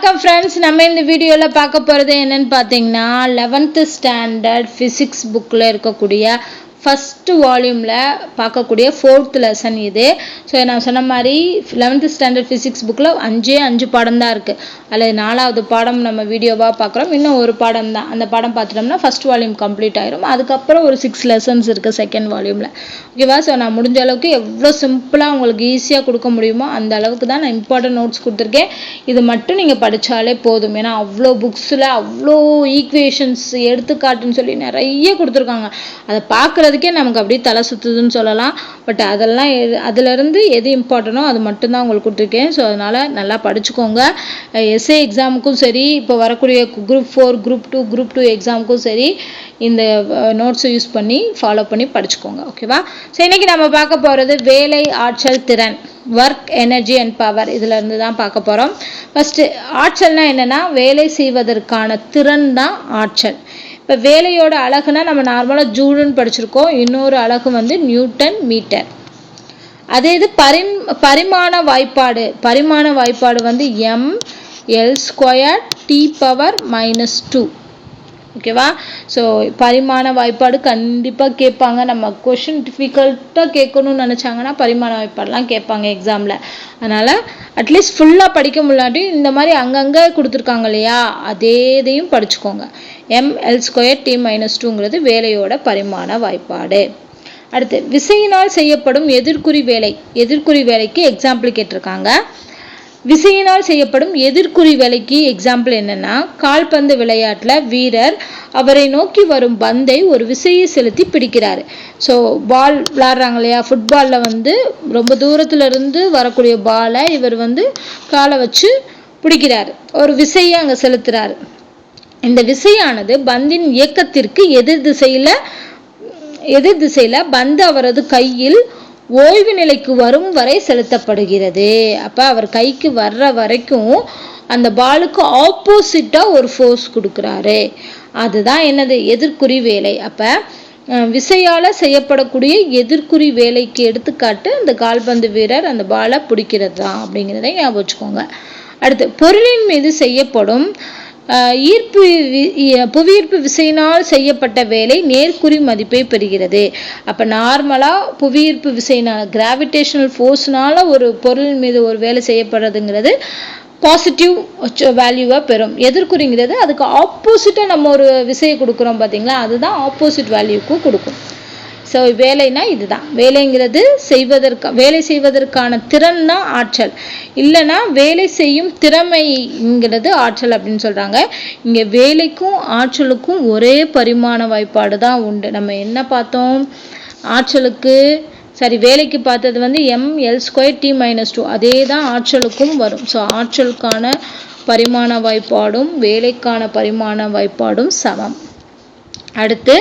வணக்கம் ஃப்ரெண்ட்ஸ், நம்ம இந்த வீடியோவில் பார்க்க போகிறது என்னன்னு பார்த்தீங்கன்னா 11th ஸ்டாண்டர்ட் ஃபிசிக்ஸ் புக்கில் இருக்கக்கூடிய ஃபஸ்ட்டு வால்யூமில் பார்க்கக்கூடிய 4th லெசன் இது. ஸோ நான் சொன்ன மாதிரி 11th ஸ்டாண்டர்ட் ஃபிசிக்ஸ் புக்கில் 5 பாடம் தான் இருக்குது. அதில் 4வது பாடம் நம்ம வீடியோவாக பார்க்குறோம். இன்னும் ஒரு பாடம் தான். அந்த பாடம் பார்த்துட்டோம்னா ஃபஸ்ட் வால்யூம் கம்ப்ளீட் ஆயிரும். அதுக்கப்புறம் ஒரு 6 லெசன்ஸ் இருக்குது செகண்ட் வால்யூமில். ஓகேவா? ஸோ நான் முடிஞ்ச அளவுக்கு எவ்வளோ சிம்பிளாக உங்களுக்கு ஈஸியாக கொடுக்க முடியுமோ அந்த அளவுக்கு தான் நான் இம்பார்ட்டன்ட் நோட்ஸ் கொடுத்துருக்கேன். இது மட்டும் நீங்கள் படித்தாலே போதும். ஏன்னா அவ்வளோ புக்ஸில் அவ்வளோ ஈக்குவேஷன்ஸ் எடுத்துக்காட்டுன்னு சொல்லி நிறைய கொடுத்துருக்காங்க. அதை பார்க்குறதுக்கே நமக்கு அப்படியே தலை சுற்றுதுன்னு சொல்லலாம். பட் அதெல்லாம் அதிலிருந்து எது இம்பார்ட்டனோ அது மட்டும்தான் உங்களுக்கு கொடுத்துருக்கேன். ஸோ அதனால் நல்லா படிச்சுக்கோங்க. எஸ்ஏ எக்ஸாமுக்கும் சரி, இப்போ வரக்கூடிய குரூப் 4 குரூப் 2 எக்ஸாமுக்கும் சரி இந்த நோட்ஸை யூஸ் பண்ணி ஃபாலோ பண்ணி படிச்சுக்கோங்க. ஓகேவா? ஸோ இன்றைக்கி நம்ம பார்க்க போகிறது வேலை, ஆற்றல், திறன், ஒர்க், எனர்ஜி அண்ட் பவர். இதில் இருந்து தான் பார்க்க போகிறோம். ஃபஸ்ட்டு ஆற்றல்னால் என்னென்னா வேலை செய்வதற்கான திறன் தான் ஆற்றல். இப்போ வேலையோட அலகுனா நம்ம நார்மலாக ஜூலுன்னு படிச்சிருக்கோம். இன்னொரு அலகு வந்து நியூட்டன் மீட்டர். அதே இது பரிமாண வாய்ப்பாடு வந்து ml² T⁻⁻². ஓகேவா? ஸோ பரிமாண வாய்ப்பாடு கண்டிப்பாக கேட்பாங்க. நம்ம கொஷின் டிஃபிகல்ட்டாக கேட்கணும்னு நினச்சாங்கன்னா பரிமாண வாய்ப்பாடுலாம் கேட்பாங்க எக்ஸாமில். அதனால் அட்லீஸ்ட் ஃபுல்லாக படிக்க முடியாட்டி இந்த மாதிரி அங்கங்கே கொடுத்துருக்காங்க இல்லையா, அதே இதையும் படிச்சுக்கோங்க. ml² T⁻²ங்கிறது வேலையோட பரிமாண வாய்ப்பாடு. அடுத்து விசையினால் செய்யப்படும் எதிர்க்குறி வேலைக்கு எக்ஸாம்பிள் கேட்டிருக்காங்க. விசையினால் செய்யப்படும் எதிர்க்குறி வேலைக்கு எக்ஸாம்பிள் என்னன்னா, கால்பந்து விளையாட்டில் வீரர் அவரை நோக்கி வரும் பந்தை ஒரு விசையை செலுத்தி பிடிக்கிறாரு. ஸோ பால் விளாட்றாங்க இல்லையா, ஃபுட்பாலில் வந்து ரொம்ப தூரத்துல இருந்து வரக்கூடிய பாலை இவர் வந்து காலை வச்சு பிடிக்கிறாரு, ஒரு விசையை அங்கே செலுத்துறாரு. இந்த விசையானது பந்தின் இயக்கத்திற்கு எதிர் திசையில பந்து அவரது கையில் ஓய்வு நிலைக்கு வரும் வரை செலுத்தப்படுகிறது. அப்போ அவர் கைக்கு வர்ற வரைக்கும் அந்த பாலுக்கு ஆப்போசிட்டாக ஒரு ஃபோர்ஸ் கொடுக்குறாரு. அதுதான் என்னது, எதிர்க்குறி வேலை. அப்போ விசையால் செய்யப்படக்கூடிய எதிர்க்குறி வேலைக்கு எடுத்துக்காட்டு அந்த கால்பந்து வீரர் அந்த பாலை பிடிக்கிறது தான் அப்படிங்கிறத ஞாபகம் வச்சுக்கோங்க. அடுத்து பொருளின் மீது செய்யப்படும் புவியீர்ப்பு விசையினால் செய்யப்பட்ட வேலை நேர்க்குறி மதிப்பை பெறுகிறது. அப்போ நார்மலாக புவியீர்ப்பு விசையினால் கிராவிடேஷனல் ஃபோர்ஸ்னால ஒரு பொருள் மீது ஒரு வேலை செய்யப்படுறதுங்கிறது பாசிட்டிவ் வேல்யூவாக பெறும். எதிர்க்குறிங்கிறது அதுக்கு ஆப்போசிட்டாக நம்ம ஒரு விசையை கொடுக்குறோம் பார்த்தீங்களா, அதுதான் ஆப்போசிட் வேல்யூக்கும் கொடுக்கும். ஸோ வேலைனா இதுதான். வேலைங்கிறது வேலை செய்வதற்கான திறன் தான் ஆற்றல். இல்லைன்னா வேலை செய்யும் திறமைங்கிறது ஆற்றல் அப்படின்னு சொல்கிறாங்க. இங்கே வேலைக்கும் ஆற்றலுக்கும் ஒரே பரிமாண வாய்ப்பாடு தான் உண்டு. நம்ம என்ன பார்த்தோம், வேலைக்கு பார்த்தது வந்து ml² T⁻². அதே தான் ஆற்றலுக்கும் வரும். ஸோ ஆற்றலுக்கான பரிமாண வாய்ப்பாடும் வேலைக்கான பரிமாண வாய்ப்பாடும் சமம். அடுத்து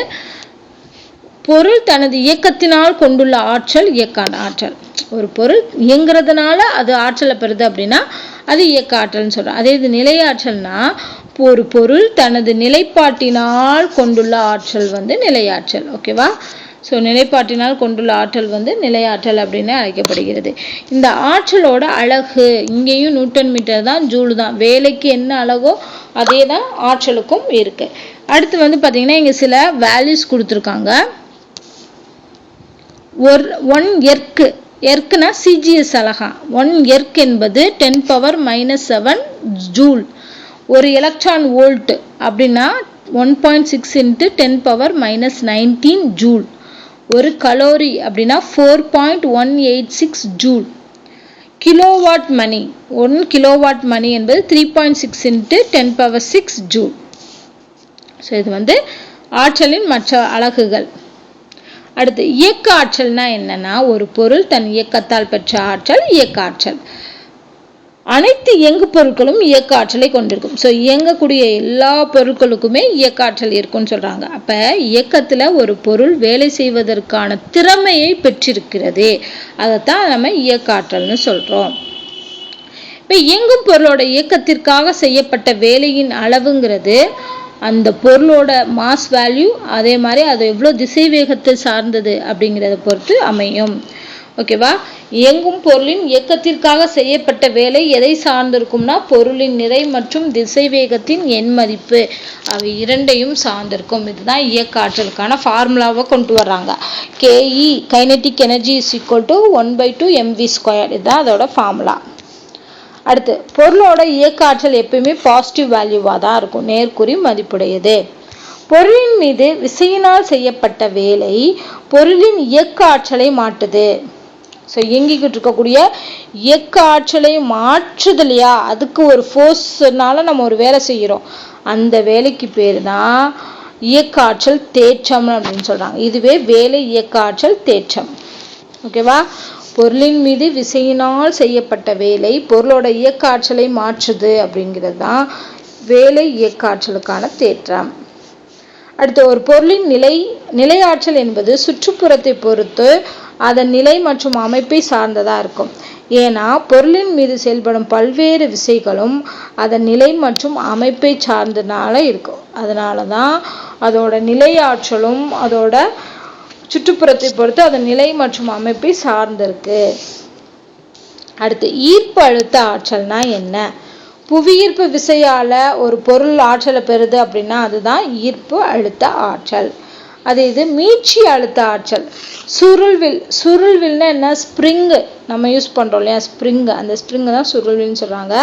பொருள் தனது இயக்கத்தினால் கொண்டுள்ள ஆற்றல் இயக்கான ஆற்றல். ஒரு பொருள் இயங்குறதுனால அது ஆற்றலை பெறுது அப்படின்னா அது இயக்க ஆற்றல்னு சொல்கிறோம். அதே இது நிலையாற்றல்னா ஒரு பொருள் தனது நிலைப்பாட்டினால் கொண்டுள்ள ஆற்றல் வந்து நிலையாற்றல். ஓகேவா? ஸோ நிலைப்பாட்டினால் கொண்டுள்ள ஆற்றல் வந்து நிலையாற்றல் அப்படின்னு அழைக்கப்படுகிறது. இந்த ஆற்றலோட அலகு இங்கேயும் நியூட்டன் மீட்டர் தான், ஜூல் தான். வேலைக்கு என்ன அலகோ அதே தான் ஆற்றலுக்கும் இருக்கு. அடுத்து வந்து பார்த்தீங்கன்னா இங்கே சில வேல்யூஸ் கொடுத்துருக்காங்க. 1 எர்க்குனா சிஜிஎஸ் அலகா. 1 எர்க் என்பது 10⁻⁻7 ஜூல். ஒரு எலக்ட்ரான் வோல்ட் அப்படின்னா 1.6 × 10⁻⁻19 ஜூல். ஒரு கலோரி அப்படின்னா 4.186 ஜூல். கிலோவாட் மணி 1 கிலோவாட் மணி என்பது 3.6 × 10⁻6 ஜூல். ஸோ இது வந்து ஆற்றலின் மற்ற அலகுகள். அடுத்து இயக்க ஆற்றல்னா என்னன்னா, ஒரு பொருள் தன் இயக்கத்தால் பெற்ற ஆற்றல் இயக்க ஆற்றல். அனைத்து இயங்கு பொருட்களும் இயக்க ஆற்றலை கொண்டிருக்கும். ஸோ இயங்கக்கூடிய எல்லா பொருட்களுக்குமே இயக்க ஆற்றல் இருக்குன்னு சொல்றாங்க. அப்ப இயக்கத்துல ஒரு பொருள் வேலை செய்வதற்கான திறமையை பெற்றிருக்கிறது, அதைத்தான் நம்ம இயக்க ஆற்றல்னு சொல்றோம். இப்ப இயங்கும் பொருளோட இயக்கத்திற்காக செய்யப்பட்ட வேலையின் அளவுங்கிறது அந்த பொருளோட மாஸ் வேல்யூ, அதே மாதிரி அது எவ்வளோ திசை வேகத்தை சார்ந்தது அப்படிங்கிறத பொறுத்து அமையும். ஓகேவா? இயங்கும் பொருளின் இயக்கத்திற்காக செய்யப்பட்ட வேலை எதை சார்ந்திருக்கும்னா பொருளின் நிறை மற்றும் திசைவேகத்தின் எண் மதிப்பு அவை இரண்டையும் சார்ந்திருக்கும். இதுதான் இயக்க ஆற்றலுக்கான ஃபார்முலாவை கொண்டு வர்றாங்க. KE kinetic energy is equal to 1/2 mv². இதுதான் அதோட ஃபார்முலா. அடுத்து பொருளோட இயக்க ஆற்றல் எப்பயுமே பாசிட்டிவ் வேல்யூவாக தான் இருக்கும், நேர்குறி மதிப்புடையது. பொருளின் மீது விசையினால் செய்யப்பட்ட வேலை பொருளின் இயக்க ஆற்றலை மாற்றுது. ஸோ இயங்கிக்கிட்டு இருக்கக்கூடிய இயக்க ஆற்றலை மாற்றுது இல்லையா, அதுக்கு ஒரு ஃபோர்ஸ்னால நம்ம ஒரு வேலை செய்கிறோம், அந்த வேலைக்கு பேர் தான் இயக்க ஆற்றல் தேற்றம் அப்படின்னு சொல்கிறாங்க. இதுவே வேலை இயக்க ஆற்றல் தேற்றம். ஓகேவா? பொருளின் மீது விசையினால் செய்யப்பட்ட வேலை பொருளோட இயக்க ஆற்றலை மாற்றுது அப்படிங்கிறது தான் வேலை இயக்க ஆற்றலுக்கான தேற்றம். அடுத்து ஒரு பொருளின் நிலையாற்றல் என்பது சுற்றுப்புறத்தை பொறுத்து அதன் நிலை மற்றும் அமைப்பை சார்ந்ததா இருக்கும். ஏன்னா பொருளின் மீது செயல்படும் பல்வேறு விசைகளும் அதன் நிலை மற்றும் அமைப்பை சார்ந்தனால இருக்கும். அதனாலதான் அதோட நிலையாற்றலும் அதோட சுற்றுப்புறத்தை பொறுத்து அதன் நிலை மற்றும் அமைப்பை சார்ந்திருக்கு. அடுத்து ஈர்ப்பு அழுத்த ஆற்றல்னா என்ன? புவியீர்ப்பு விசையால ஒரு பொருள் ஆற்றலை பெறுது அப்படின்னா அதுதான் ஈர்ப்பு அழுத்த ஆற்றல். அது இது மீட்சி அழுத்த ஆற்றல். சுருள்வில்னா என்ன? ஸ்ப்ரிங் நம்ம யூஸ் பண்றோம் இல்லையா, ஸ்ப்ரிங், அந்த ஸ்ப்ரிங் தான் சுருள்வில்னு சொல்றாங்க.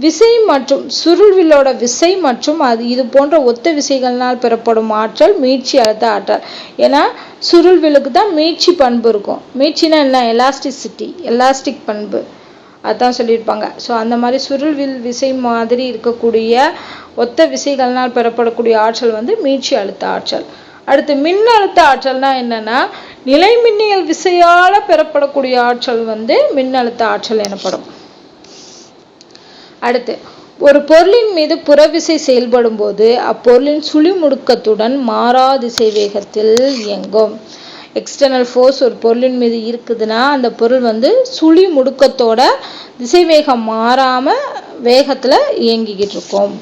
விசை மற்றும் சுருள்வில்லோட விசை மற்றும் அது இது போன்ற ஒத்த விசைகளால் பெறப்படும் ஆற்றல் மீட்சி அழுத்த ஆற்றல். ஏன்னா சுருள்வில்லுக்கு தான் மீட்சி பண்பு இருக்கும். மீட்சினா என்ன? எலாஸ்டிசிட்டி, எலாஸ்டிக் பண்பு, அதான் சொல்லியிருப்பாங்க. ஸோ அந்த மாதிரி சுருள்வில் விசை மாதிரி இருக்கக்கூடிய ஒத்த விசைகளால் பெறப்படக்கூடிய ஆற்றல் வந்து மீட்சி அழுத்த ஆற்றல். அடுத்து மின்னழுத்த ஆற்றல்னா என்னன்னா நிலைமின்னியல் விசையால பெறப்படக்கூடிய ஆற்றல் வந்து மின்னழுத்த ஆற்றல் எனப்படும். அடுத்து ஒரு பொருளின் மீது புறவிசை செயல்படும் போது அப்பொருளின் சுழி முடுக்கத்துடன் மாறா திசை வேகத்தில் இயங்கும். எக்ஸ்டர்னல் ஃபோர்ஸ் ஒரு பொருளின் மீது இருக்குதுன்னா அந்த பொருள் வந்து சுழி முடுக்கத்தோட திசைவேகம் மாறாம வேகத்துல இயங்கிக்கிட்டு இருக்கும்.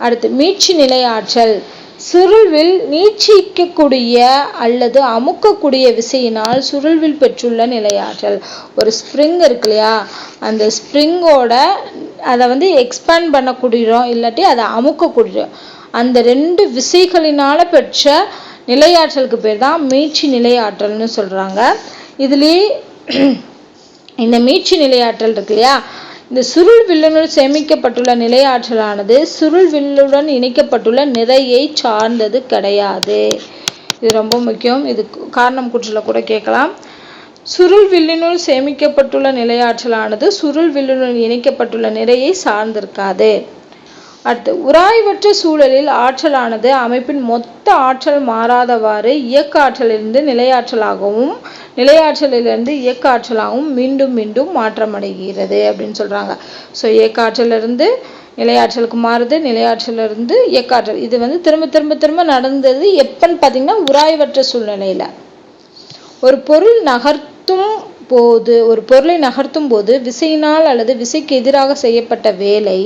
அடுத்து மீட்சி நிலை ஆற்றல். சுருள்வில் நீட்சிக்கக்கூடிய அல்லது அமுக்கக்கூடிய விசையினால் சுருள்வில் பெற்றுள்ள நிலையாற்றல். ஒரு ஸ்ப்ரிங் இருக்கு இல்லையா, அந்த ஸ்ப்ரிங்கோட அதை வந்து எக்ஸ்பேண்ட் பண்ணக்கூடியோம் இல்லாட்டி அதை அமுக்கக்கூடியோம், அந்த ரெண்டு விசைகளினால பெற்ற நிலையாற்றலுக்கு பேர் தான் மீட்சி நிலையாற்றல்னு சொல்றாங்க. இதுலயே இந்த மீட்சி நிலையாற்றல் இருக்கு இல்லையா, இந்த சுருள் வில்லுடன் சேமிக்கப்பட்டுள்ள நிலையாற்றலானது சுருள் வில்லுடன் இணைக்கப்பட்டுள்ள நிறையை சார்ந்தது கிடையாது. இது ரொம்ப முக்கியம். இது காரணம் கூற்றுல கூட கேட்கலாம். சுருள் வில்லினுள் சேமிக்கப்பட்டுள்ள நிலையாற்றலானது சுருள் வில்லுடன் இணைக்கப்பட்டுள்ள நிறையை சார்ந்திருக்காது. அடுத்து உராய்வற்ற சூழலில் ஆற்றலானது அமைப்பின் மொத்த ஆற்றல் மாறாதவாறு இயக்க ஆற்றலிலிருந்து நிலையாற்றலாகவும் நிலையாற்றலிலிருந்து இயக்க ஆற்றலாகவும் மீண்டும் மீண்டும் மாற்றமடைகிறது அப்படின்னு சொல்றாங்க. ஸோ இயக்க ஆற்றலிருந்து நிலையாற்றலுக்கு மாறுது, நிலையாற்றலிருந்து இயக்க ஆற்றல். இது வந்து திரும்ப திரும்ப திரும்ப நடந்தது எப்பன்னு பார்த்தீங்கன்னா உராய்வற்ற சூழ்நிலையில. ஒரு பொருளை நகர்த்தும் போது விசையினால் அல்லது விசைக்கு எதிராக செய்யப்பட்ட வேலை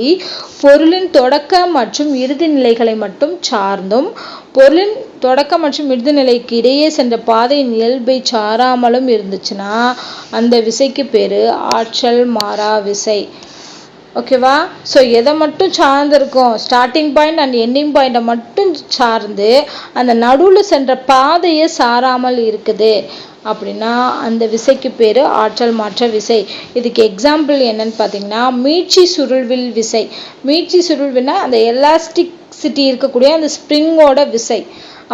பொருளின் தொடக்க மற்றும் இறுதி நிலைகளை மட்டும் சார்ந்தும் பொருளின் தொடக்க மற்றும் இறுதி நிலைக்கு இடையே சென்ற பாதையின் இயல்பை சாராமலும் இருந்துச்சுன்னா அந்த விசைக்கு பேரு ஆற்றல் மாறா விசை. ஓகேவா? ஸோ எதை மட்டும் சார்ந்திருக்கும், ஸ்டார்டிங் பாயிண்ட் அண்ட் எண்டிங் பாயிண்டை மட்டும் சார்ந்து அந்த நடுவில் சென்ற பாதையை சாராமல் இருக்குது அப்படின்னா அந்த விசைக்கு பேரு ஆற்றல் மாற்ற விசை. இதுக்கு எக்ஸாம்பிள் என்னன்னு பார்த்தீங்கன்னா மீட்சி சுருள்வில் விசை. மீட்சி சுருள்வில்னா அந்த எலாஸ்டிசிட்டி இருக்கக்கூடிய அந்த ஸ்ப்ரிங்கோட விசை,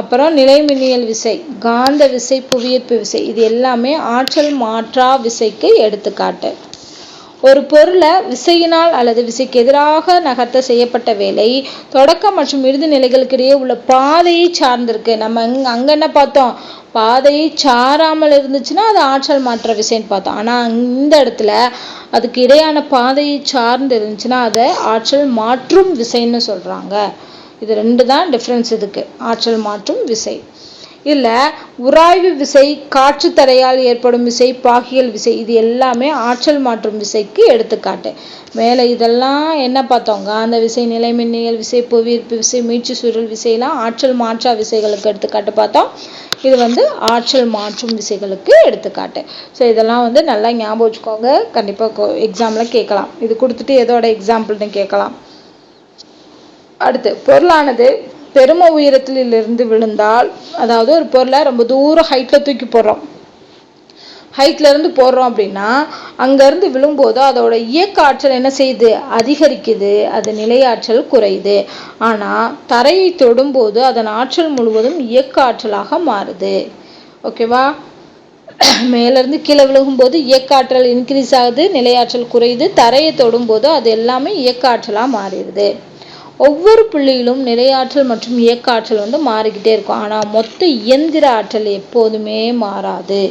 அப்புறம் நிலைமின்னியல் விசை, காந்த விசை, புவியீர்ப்பு விசை, இது எல்லாமே ஆற்றல் மாற்றா விசைக்கு எடுத்துக்காட்டு. ஒரு பொருளை விசையினால் அல்லது விசைக்கு எதிராக நகர்த்த செய்யப்பட்ட வேலை தொடக்க மற்றும் இறுதி நிலைகளுக்கு இடையே உள்ள பாதையை சார்ந்திருக்கு. நம்ம அங்க என்ன பார்த்தோம், பாதையை சாராமல் இருந்துச்சுன்னா அது ஆற்றல் மாற்ற விசைன்னு பார்த்தோம். ஆனா இந்த இடத்துல அதுக்கு இடையான பாதையை சார்ந்து இருந்துச்சுன்னா அதை ஆற்றல் மாற்றும் விசைன்னு சொல்றாங்க. இது ரெண்டு தான் டிஃபரன்ஸ் இதுக்கு, ஆற்றல் மாற்றும் விசை. இல்ல உராய்வு விசை, காற்று தடையால் ஏற்படும் விசை, பாகியல் விசை, இது எல்லாமே ஆற்றல் மாற்றும் விசைக்கு எடுத்துக்காட்டு. மேலே இதெல்லாம் என்ன பார்த்தோம்? காந்த விசை, நிலைமின்னியல் விசை, புவியீர்ப்பு விசை, மீட்சி சுருள் விசையெல்லாம் ஆற்றல் மாற்றா விசைகளுக்கு எடுத்துக்காட்டு பார்த்தோம். இது ஆற்றல் மாற்றும் விசைகளுக்கு எடுத்துக்காட்டு. ஸோ இதெல்லாம் நல்லா ஞாபகம் வச்சுக்கோங்க. கண்டிப்பாக எக்ஸாமில் கேட்கலாம். இது கொடுத்துட்டு எதோட எக்ஸாம்பிள்னு கேட்கலாம். அடுத்து, பொருளானது பெரும உயரத்தில் இருந்து விழுந்தால், அதாவது ஒரு பொருளை ரொம்ப தூரம் ஹைட்ல தூக்கி போடுறோம். ஹைட்ல இருந்து போடுறோம் அப்படின்னா அங்கிருந்து விழும்போது அதோட இயக்க ஆற்றல் என்ன செய்யுது? அதிகரிக்குது. அது நிலையாற்றல் குறையுது. ஆனா தரையை தொடும்போது அதன் ஆற்றல் முழுவதும் இயக்க ஆற்றலாக மாறுது. ஓகேவா? மேல இருந்து கீழே விழுகும்போது இயக்க ஆற்றல் இன்க்ரீஸ் ஆகுது, நிலையாற்றல் குறையுது. தரையை தொடும்போது அது எல்லாமே இயக்க ஆற்றலா மாறிடுது. ஒவ்வொரு புள்ளியிலும் நிலையாற்றல் மற்றும் இயக்க ஆற்றல் மாறிக்கிட்டே இருக்கும். ஆனா மொத்த இயந்திர ஆற்றல் எப்போதுமே மாறாது.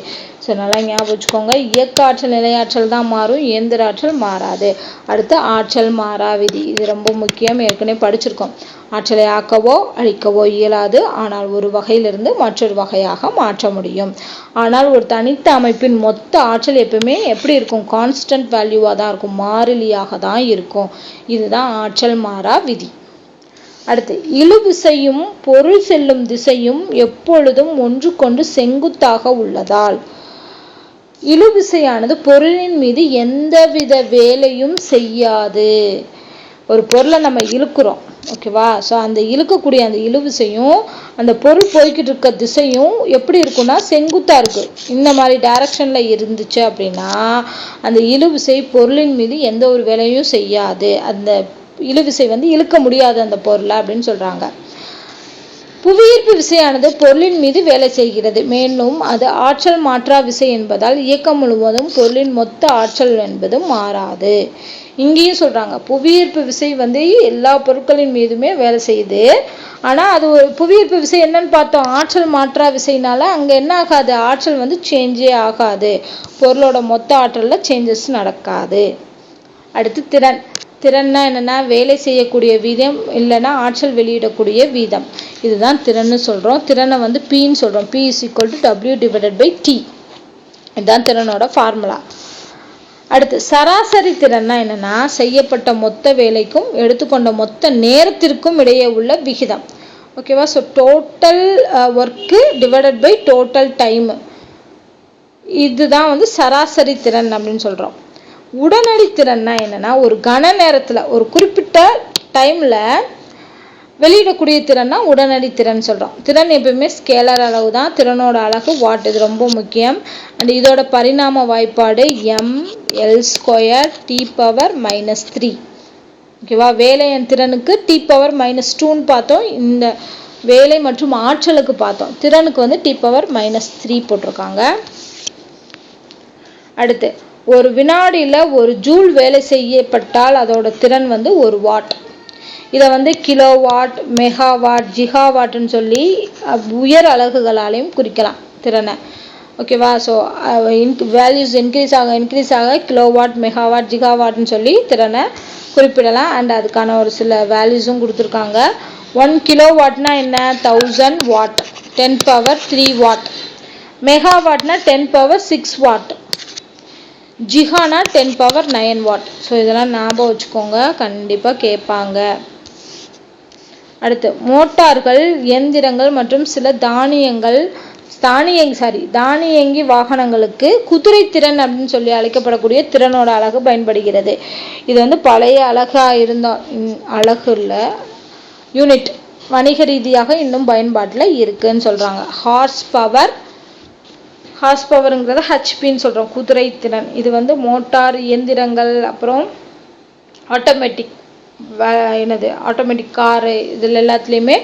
ஸோ நல்லா ஞாபகம் வச்சுக்கோங்க. இயக்க ஆற்றல் நிலையாற்றல் தான் மாறும், இயந்திர ஆற்றல் மாறாது. அடுத்து ஆற்றல் மாறா விதி. இது ரொம்ப முக்கியம். ஏற்கனவே படிச்சிருக்கோம். ஆற்றலை ஆக்கவோ அழிக்கவோ இயலாது. ஆனால் ஒரு வகையிலிருந்து மற்றொரு வகையாக மாற்ற முடியும். ஆனால் ஒரு தனித்த அமைப்பின் மொத்த ஆற்றல் எப்பவுமே எப்படி இருக்கும்? கான்ஸ்டன்ட் வேல்யூவா தான் இருக்கும், மாறிலியாக தான் இருக்கும். இதுதான் ஆற்றல் மாறா விதி. அடுத்து, இழுவிசையும் பொருள் செல்லும் திசையும் எப்பொழுதும் ஒன்றுக்கொன்று செங்குத்தாக உள்ளதால் இழுவிசையானது பொருளின் மீது எந்தவித வேலையும் செய்யாது. ஒரு பொருளை நம்ம இழுக்கிறோம், ஓகேவா? ஸோ அந்த இழுக்கக்கூடிய அந்த இழுவிசையும் அந்த பொருள் போய்கிட்டு இருக்க திசையும் எப்படி இருக்குன்னா செங்குத்தா இருக்கு. இந்த மாதிரி டைரக்ஷன்ல இருந்துச்சு அப்படின்னா அந்த இழுவிசை பொருளின் மீது எந்த ஒரு வேலையும் செய்யாது. அந்த இழுவிசை இழுக்க முடியாது அந்த பொருளை அப்படின்னு சொல்றாங்க. புவியீர்ப்பு விசையானது பொருளின் மீது வேலை செய்கிறது. மேலும் அது ஆற்றல் மாற்றா விசை என்பதால் இயக்கம் முழுவதும் பொருளின் மொத்த ஆற்றல் என்பது மாறாது. இங்கேயும் சொல்றாங்க, புவியீர்ப்பு விசை எல்லா பொருட்களின் மீதுமே வேலை செய்யுது. ஆனா அது ஒரு புவியீர்ப்பு விசை என்னன்னு பார்த்தோம், ஆற்றல் மாற்றா விசைனால அங்க என்ன ஆகாது? ஆற்றல் சேஞ்சே ஆகாது. பொருளோட மொத்த ஆற்றல்ல சேஞ்சஸ் நடக்காது. அடுத்து, திறன். திறன்னா என்னன்னா வேலை செய்யக்கூடிய வீதம், இல்லைன்னா ஆற்றல் வெளியிடக்கூடிய வீதம். இதுதான் திறன்னு சொல்றோம். திறனை Pன்னு சொல்றோம். P = W/T. இதுதான் திறனோட ஃபார்முலா. அடுத்து, சராசரி திறன்னா என்னன்னா செய்யப்பட்ட மொத்த வேலைக்கும் எடுத்துக்கொண்ட மொத்த நேரத்திற்கும் இடையே உள்ள விகிதம். ஓகேவா? So total work divided by total time. இதுதான் சராசரி திறன் அப்படின்னு சொல்றோம். உடனடி திறன்னா என்னன்னா ஒரு கன நேரத்துல ஒரு குறிப்பிட்ட டைம்ல வெளியிடக்கூடிய திறன்னா உடனடி திறன் சொல்றோம். திறன் எப்பவுமே ஸ்கேலர் அளவு தான். திறனோட அலகு வாட். இது ரொம்ப முக்கியம். அண்ட் இதோட பரிணாம வாய்ப்பாடு mL² T⁻⁻3. ஓகேவா? வேலையின் திறனுக்கு T⁻−2ன்னு பார்த்தோம். இந்த வேலை மற்றும் ஆற்றலுக்கு பார்த்தோம். திறனுக்கு T⁻−3 போட்டிருக்காங்க. அடுத்து, ஒரு வினாடியில் ஒரு ஜூல் வேலை செய்யப்பட்டால் அதோட திறன் 1 வாட். இதை கிலோவாட், மெகாவாட், ஜிகாவாட்னு சொல்லி உயர் அலகுகளாலையும் குறிக்கலாம் திறனை. ஓகேவா? ஸோ வேல்யூஸ் இன்க்ரீஸ் ஆக கிலோவாட், மெகாவாட், ஜிகாவாட்னு சொல்லி திறனை குறிப்பிடலாம். அண்ட் அதுக்கான ஒரு சில வேல்யூஸும் கொடுத்துருக்காங்க. 1 கிலோவாட்னா என்ன? 1000 வாட். 10⁻³ வாட். மெகாவாட்னா 10⁻6 வாட். ஜிகானா 10⁻9 வாட். ஸோ இதெல்லாம் ஞாபகம் வச்சுக்கோங்க, கண்டிப்பாக கேட்பாங்க. அடுத்து, மோட்டார்கள், இயந்திரங்கள் மற்றும் சில தானியங்கி வாகனங்களுக்கு குதிரை திறன் அப்படின்னு சொல்லி அழைக்கப்படக்கூடிய திறனோட அலகு பயன்படுகிறது. இது பழைய அலகு இல்லை, யூனிட். வணிக ரீதியாக இன்னும் பயன்பாட்டில் இருக்குன்னு சொல்றாங்க. ஹார்ஸ் பவருங்கிறத ஹெச்பின்னு சொல்கிறோம். குதிரை திறன். இது மோட்டார், இயந்திரங்கள், அப்புறம் ஆட்டோமேட்டிக் காரு, இதில் எல்லாத்துலேயுமே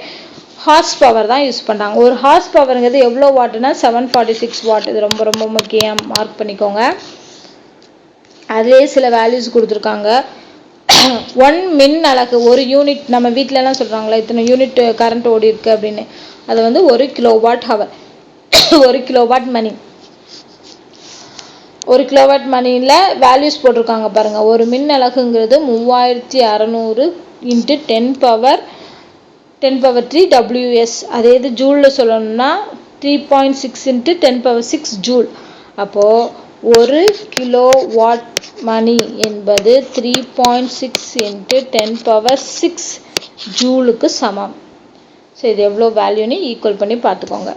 ஹார்ஸ் பவர் தான் யூஸ் பண்ணுறாங்க. ஒரு ஹார்ஸ் பவருங்கிறது எவ்வளோ வாட்னா 746 வாட். இது ரொம்ப ரொம்ப முக்கியம், மார்க் பண்ணிக்கோங்க. அதுலேயே சில வேல்யூஸ் கொடுத்துருக்காங்க. 1 மின் அலகு, ஒரு யூனிட். நம்ம வீட்டிலலாம் சொல்கிறாங்களா இத்தனை யூனிட் கரண்ட் ஓடி இருக்கு அப்படின்னு. அது 1 கிலோவாட் ஹவர். 1 கிலோவாட் மணி. 1 கிலோவாட் மணியில் வேல்யூஸ் போட்டிருக்காங்க பாருங்க. ஒரு மின் அலகுங்கிறது 3600 × 10⁻³ WS. அதே இது ஜூலில் சொல்லணும்னா 3.6 into 10 power 6 ஜூல். அப்போது 1 கிலோவாட் மணி என்பது 3.6 into 10 power 6 ஜூலுக்கு சமம். ஸோ இது எவ்வளோ வேல்யூன்னு ஈக்குவல் பண்ணி பார்த்துக்கோங்க.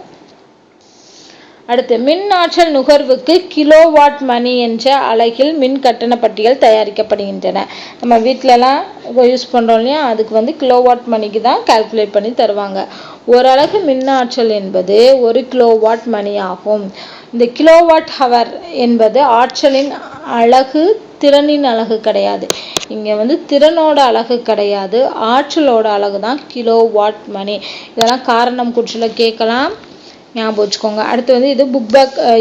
அடுத்து மின் ஆற்றல் நுகர்வுக்கு கிலோவாட் மணி என்ற அலகில் மின் கட்டண பட்டியல் தயாரிக்கப்படுகின்றன. நம்ம வீட்டிலலாம் யூஸ் பண்ணுறோம் இல்லையா, அதுக்கு வந்து கிலோவாட் மணிக்கு தான் கால்குலேட் பண்ணி தருவாங்க. ஒரு அலகு மின் ஆற்றல் என்பது 1 கிலோவாட் மணி ஆகும். இந்த கிலோவாட் ஹவர் என்பது ஆற்றலின் அலகு, திறனின் அலகு கிடையாது. இங்கே வந்து திறனோட அலகு கிடையாது, ஆற்றலோட அலகு தான் கிலோவாட் மணி. இதெல்லாம் காரணம் கூற்றில் கேட்கலாம், ஞாபகம் வச்சுக்கோங்க. அடுத்து வந்து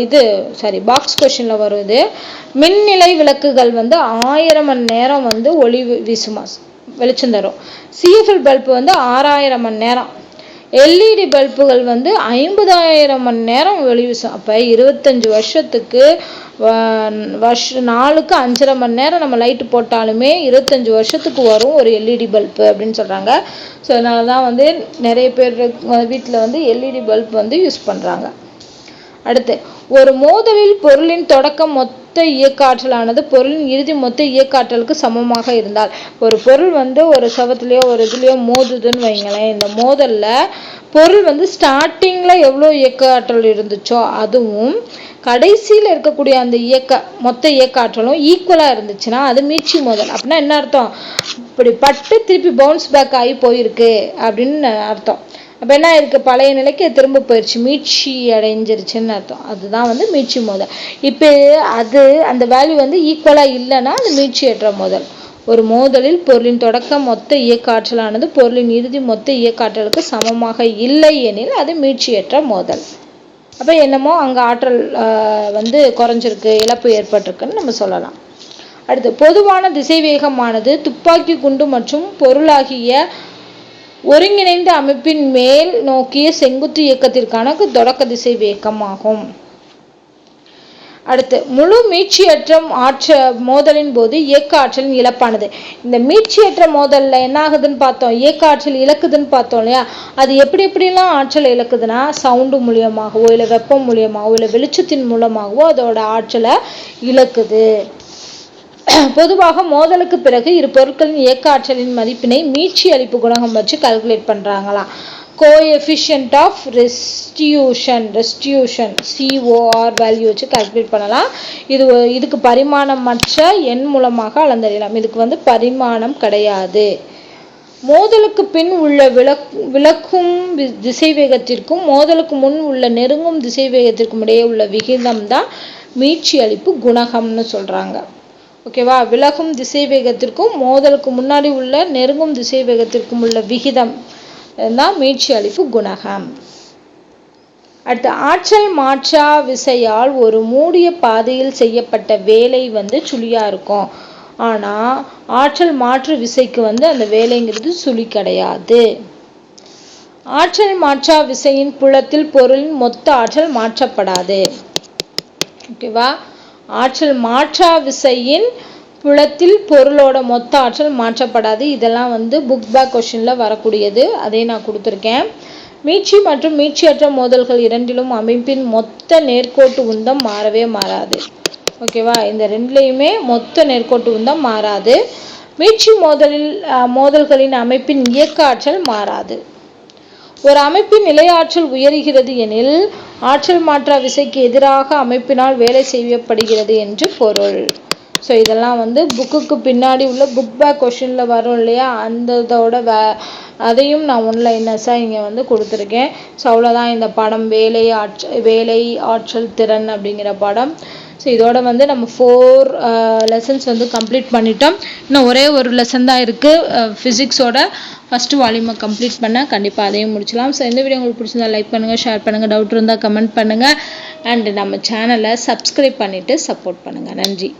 இது பாக்ஸ் கொஸ்டினில் வருது. மின்னிலை விளக்குகள் வந்து 1000 மணி நேரம் வந்து ஒளி வீசுமா, வெளிச்சம் தரும். சிஎஃப்எல் பல்பு வந்து 6000 மணி நேரம். எல்இடி பல்புகள் வந்து 50000 மணி நேரம் ஒளி வீசும். அப்போ 25 வருஷத்துக்கு நாளுக்கு 5.5 மணி நேரம் நம்ம லைட்டு போட்டாலுமே 25 வருஷத்துக்கு வரும் ஒரு எல்இடி பல்பு அப்படின்னு சொல்கிறாங்க. ஸோ அதனால தான் வந்து நிறைய பேர் வீட்டில் வந்து எல்இடி பல்ப் வந்து யூஸ் பண்ணுறாங்க. அடுத்து ஒரு மோதலில் பொருளின் தொடக்க மொத்த இயக்க ஆற்றலானது பொருளின் இறுதி மொத்த இயக்க ஆற்றலுக்கு சமமாக இருந்தால், ஒரு பொருள் வந்து ஒரு சவத்துலேயோ ஒரு இதுலேயோ மோதுதுன்னு வைங்களேன், இந்த மோதலில் பொருள் வந்து ஸ்டார்டிங்கில் எவ்வளோ இயக்க ஆற்றல் இருந்துச்சோ அதுவும் கடைசியில் இருக்கக்கூடிய அந்த மொத்த இயக்க ஆற்றலும் ஈக்குவலாக இருந்துச்சுன்னா அது மீட்சி மோதல். அப்படின்னா என்ன அர்த்தம், இப்படி பட்டு திருப்பி பவுன்ஸ் பேக் ஆகி போயிருக்கு அப்படின்னு அர்த்தம். அப்போ என்ன இருக்கு, பழைய நிலைக்கு திரும்ப போயிடுச்சு, மீட்சி அடைஞ்சிருச்சுன்னு அர்த்தம். அதுதான் வந்து மீட்சி மோதல். இப்போ அந்த வேல்யூ வந்து ஈக்குவலாக இல்லைன்னா அது மீட்சியற்ற மோதல். ஒரு மோதலில் பொருளின் தொடக்க மொத்த இயக்க ஆற்றலானது பொருளின் இறுதி மொத்த இயக்க ஆற்றலுக்கு சமமாக இல்லை எனில் அது மீட்சியற்ற மோதல். அப்போ என்னமோ அங்கே ஆற்றல் வந்து குறைஞ்சிருக்கு, இழப்பு ஏற்பட்டிருக்குன்னு நம்ம சொல்லலாம். அடுத்து பொதுவான திசைவேகமானது துப்பாக்கி குண்டு மற்றும் பொருளாகிய ஒருங்கிணைந்த அமைப்பின் மேல் நோக்கிய செங்குத்து இயக்கத்திற்கான தொடக்க திசை வேகமாகும். அடுத்து முழு மீட்சியற்ற மோதலின் போது இயக்க ஆற்றலின் இழப்பானது. இந்த மீட்சியற்ற மோதல்ல என்ன ஆகுதுன்னு பார்த்தோம், இயக்க ஆற்றல் இழக்குதுன்னு பார்த்தோம் இல்லையா. அது எப்படிலாம் ஆற்றல் இழக்குதுன்னா, சவுண்டு மூலியமாகவோ இல்லை வெப்பம் மூலியமாகவோ இல்லை வெளிச்சத்தின் மூலமாகவோ அதோட ஆற்றலை இழக்குது. பொதுவாக மோதலுக்கு பிறகு இரு பொருட்களின் இயக்க ஆற்றலின் மதிப்பினை மீட்சி அளிப்பு குணகம் வச்சு கால்குலேட் பண்றாங்களாம். Coefficient of restitution COR value வச்சு கால்குலேட் பண்ணலாம். இதுக்கு பரிமாணமற்ற எண் மூலமாக அளந்தறியலாம். இதுக்கு வந்து பரிமாணம் கிடையாது. மோதலுக்கு பின் உள்ள விலக்கும் திசைவேகத்திற்கும் மோதலுக்கு முன் உள்ள நெருங்கும் திசைவேகத்திற்கும் இடையே உள்ள விகிதம் தான் மீட்சி அளிப்பு குணகம்னு சொல்றாங்க. ஓகேவா, விலகும் திசைவேகத்திற்கும் மோதலுக்கு முன்னாடி உள்ள நெருங்கும் திசைவேகத்திற்கும் உள்ள விகிதம் தான் மீட்சி அளிப்பு குணகம். அடுத்து ஆற்றல் மாற்றா விசையால் ஒரு மூடிய பாதையில் செய்யப்பட்ட வேலை வந்து சுழியா இருக்கும். ஆனா ஆற்றல் மாற்று விசைக்கு வந்து அந்த வேலைங்கிறது சுழி கிடையாது. ஆற்றல் மாற்றா விசையின் புலத்தில் பொருளின் மொத்த ஆற்றல் மாற்றப்படாது. ஓகேவா, ஆற்றல் மாற்றா விசையின் புலத்தில் பொருளோட மொத்த ஆற்றல் மாற்றப்படாது. இதெல்லாம் வந்து புக் பேக் கொஸ்டின்ல வரக்கூடியது, அதை நான் கொடுத்துருக்கேன். மீட்சி மற்றும் மீட்சியற்ற மோதல்கள் இரண்டிலும் அமைப்பின் மொத்த நேர்கோட்டு உந்தம் மாறவே மாறாது. ஓகேவா, இந்த ரெண்டுலையுமே மொத்த நேர்கோட்டு உந்தம் மாறாது. மீட்சி மோதல்களின் அமைப்பின் இயக்க ஆற்றல் மாறாது. ஒரு அமைப்பின் நிலையாற்றல் உயர்கிறது எனில் ஆற்றல் மாற்றா விசைக்கு எதிராக அமைப்பினால் வேலை செய்யப்படுகிறது என்று பொருள். ஸோ இதெல்லாம் வந்து புக்குக்கு பின்னாடி உள்ள புக் பேக் கொஷினில் வரும் இல்லையா, இதோட அதையும் நான் ஒன்லைனஸாக இங்கே வந்து கொடுத்துருக்கேன். ஸோ அவ்வளோதான் இந்த பாடம், வேலை ஆற்றல் திறன் அப்படிங்கிற பாடம். ஸோ இதோட வந்து நம்ம 4 லெசன்ஸ் வந்து கம்ப்ளீட் பண்ணிட்டோம். இன்னும் ஒரே ஒரு லெசன் தான் இருக்குது, ஃபிசிக்ஸோட ஃபஸ்ட்டு வால்யூமை கம்ப்ளீட் பண்ண. கண்டிப்பாக அதையும் முடிச்சலாம். ஸோ இந்த வீடியோ உங்களுக்கு பிடிச்சிருந்தா லைக் பண்ணுங்கள், ஷேர் பண்ணுங்கள், டவுட் இருந்தால் கமெண்ட் பண்ணுங்கள், அண்ட் நம்ம சேனலை சப்ஸ்கிரைப் பண்ணிவிட்டு சப்போர்ட் பண்ணுங்கள். நன்றி.